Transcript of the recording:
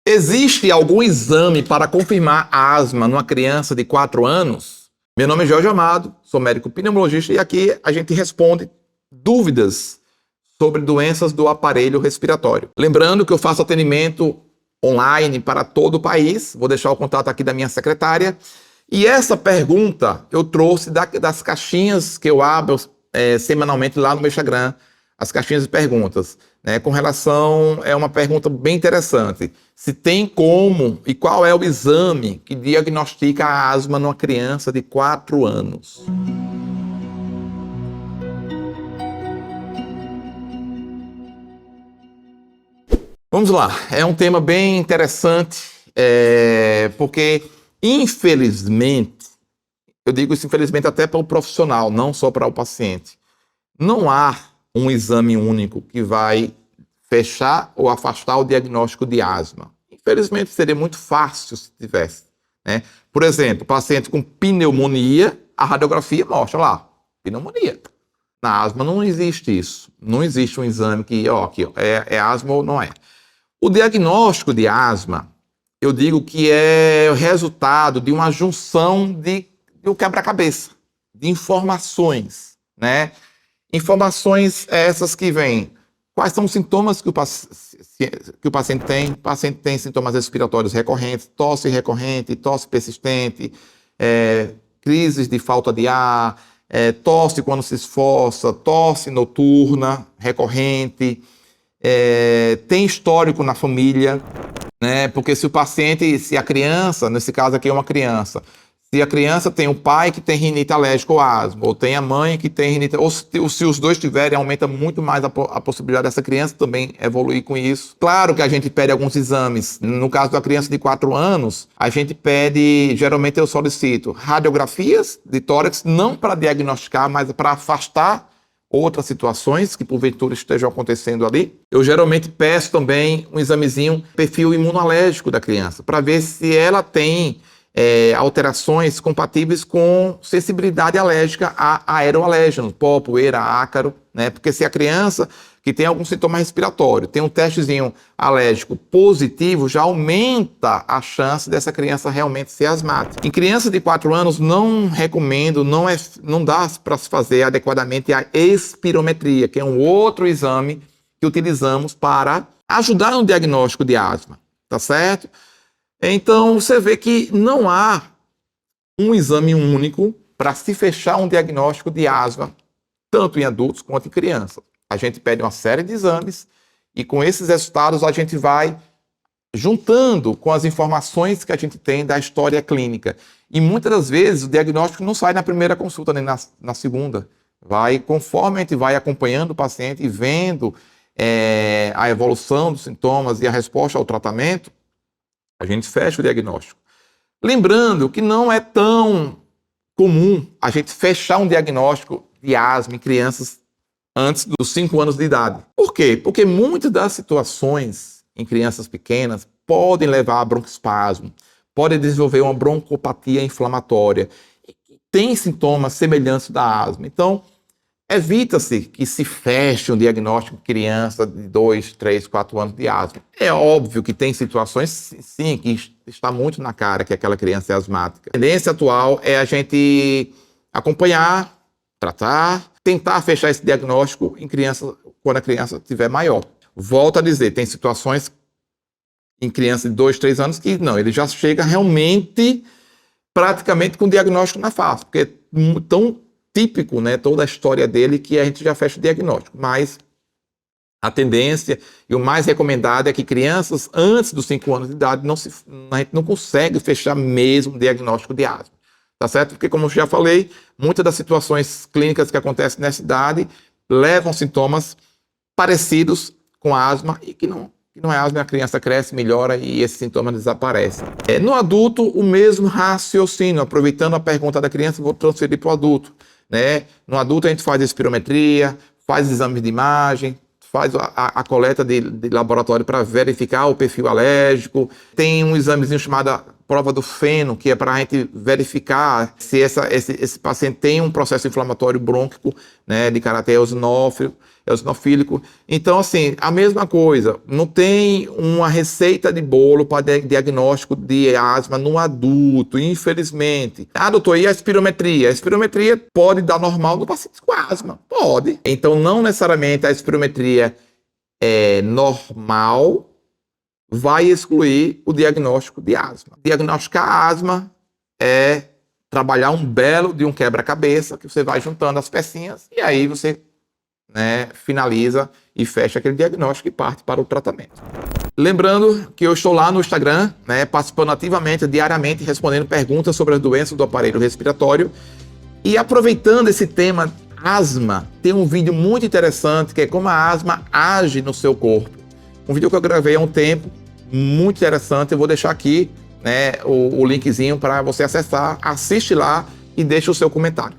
Existe algum exame para confirmar asma numa criança de 4 anos? Meu nome é Jorge Amado, sou médico pneumologista e aqui a gente responde dúvidas sobre doenças do aparelho respiratório. Lembrando que eu faço atendimento online para todo o país, vou deixar o contato aqui da minha secretária. E essa pergunta eu trouxe das caixinhas que eu abro semanalmente lá no meu Instagram, as caixinhas de perguntas, né? Com relação, é uma pergunta bem interessante. Se tem como e qual é o exame que diagnostica a asma numa criança de 4 anos? Vamos lá, é um tema bem interessante, porque infelizmente, eu digo isso infelizmente até para o profissional, não só para o paciente, não há um exame único que vai fechar ou afastar o diagnóstico de asma. Infelizmente, seria muito fácil se tivesse, né? Por exemplo, paciente com pneumonia, a radiografia mostra lá, pneumonia. Na asma não existe isso. Não existe um exame que, é asma ou não é. O diagnóstico de asma, eu digo que é o resultado de uma junção de um quebra-cabeça, de informações, né? Informações essas que vêm. Quais são os sintomas que o paciente tem? O paciente tem sintomas respiratórios recorrentes, tosse recorrente, tosse persistente, crises de falta de ar, tosse quando se esforça, tosse noturna recorrente, tem histórico na família, né? Porque se a criança, nesse caso aqui é uma criança, se a criança tem um pai que tem rinite alérgica ou asma, ou tem a mãe que tem rinite, ou se os dois tiverem, aumenta muito mais a possibilidade dessa criança também evoluir com isso. Claro que a gente pede alguns exames. No caso da criança de 4 anos, a gente pede, geralmente eu solicito radiografias de tórax, não para diagnosticar, mas para afastar outras situações que porventura estejam acontecendo ali. Eu geralmente peço também um examezinho, perfil imunológico da criança, para ver se ela tem alterações compatíveis com sensibilidade alérgica a aeroalérgenos, pó, poeira, ácaro, né? Porque se a criança que tem algum sintoma respiratório tem um testezinho alérgico positivo, já aumenta a chance dessa criança realmente ser asmática. Em criança de 4 anos, não recomendo, não dá para se fazer adequadamente a espirometria, que é um outro exame que utilizamos para ajudar no diagnóstico de asma, tá certo? Então, você vê que não há um exame único para se fechar um diagnóstico de asma, tanto em adultos quanto em crianças. A gente pede uma série de exames e com esses resultados a gente vai juntando com as informações que a gente tem da história clínica. E muitas das vezes o diagnóstico não sai na primeira consulta nem na segunda. Conforme a gente vai acompanhando o paciente e vendo a evolução dos sintomas e a resposta ao tratamento, a gente fecha o diagnóstico. Lembrando que não é tão comum a gente fechar um diagnóstico de asma em crianças antes dos 5 anos de idade. Por quê? Porque muitas das situações em crianças pequenas podem levar a broncoespasmo, podem desenvolver uma broncopatia inflamatória, e tem sintomas semelhantes da asma. Então, evita-se que se feche um diagnóstico de criança de 2, 3, 4 anos de asma. É óbvio que tem situações, sim, que está muito na cara que aquela criança é asmática. A tendência atual é a gente acompanhar, tratar, tentar fechar esse diagnóstico em criança quando a criança estiver maior. Volto a dizer, tem situações em criança de 2, 3 anos que não, ele já chega realmente praticamente com o diagnóstico na face, porque é tão típico, né, toda a história dele, que a gente já fecha o diagnóstico. Mas a tendência e o mais recomendado é que crianças antes dos 5 anos de idade a gente não consegue fechar mesmo o diagnóstico de asma. Tá certo? Porque, como eu já falei, muitas das situações clínicas que acontecem nessa idade levam sintomas parecidos com asma e que não é asma, a criança cresce, melhora e esses sintomas desaparecem. No adulto, o mesmo raciocínio. Aproveitando a pergunta da criança, vou transferir para o adulto, né? No adulto, a gente faz espirometria, faz exames de imagem, faz a coleta de laboratório para verificar o perfil alérgico. Tem um examezinho chamado prova do feno, que é para a gente verificar se esse paciente tem um processo inflamatório brônquico, né, de caráter eosinófilo. eosinofílico. Então, assim, a mesma coisa. Não tem uma receita de bolo para diagnóstico de asma no adulto, infelizmente. Ah, doutor, e a espirometria? A espirometria pode dar normal no paciente com asma. Pode. Então, não necessariamente a espirometria normal vai excluir o diagnóstico de asma. Diagnosticar asma é trabalhar um belo de um quebra-cabeça que você vai juntando as pecinhas e aí você, né, finaliza e fecha aquele diagnóstico e parte para o tratamento. Lembrando que eu estou lá no Instagram, né, participando ativamente, diariamente, respondendo perguntas sobre as doenças do aparelho respiratório. E aproveitando esse tema asma, tem um vídeo muito interessante que é como a asma age no seu corpo. Um vídeo que eu gravei há um tempo, muito interessante. Eu vou deixar aqui, né, o linkzinho para você acessar, assiste lá e deixa o seu comentário.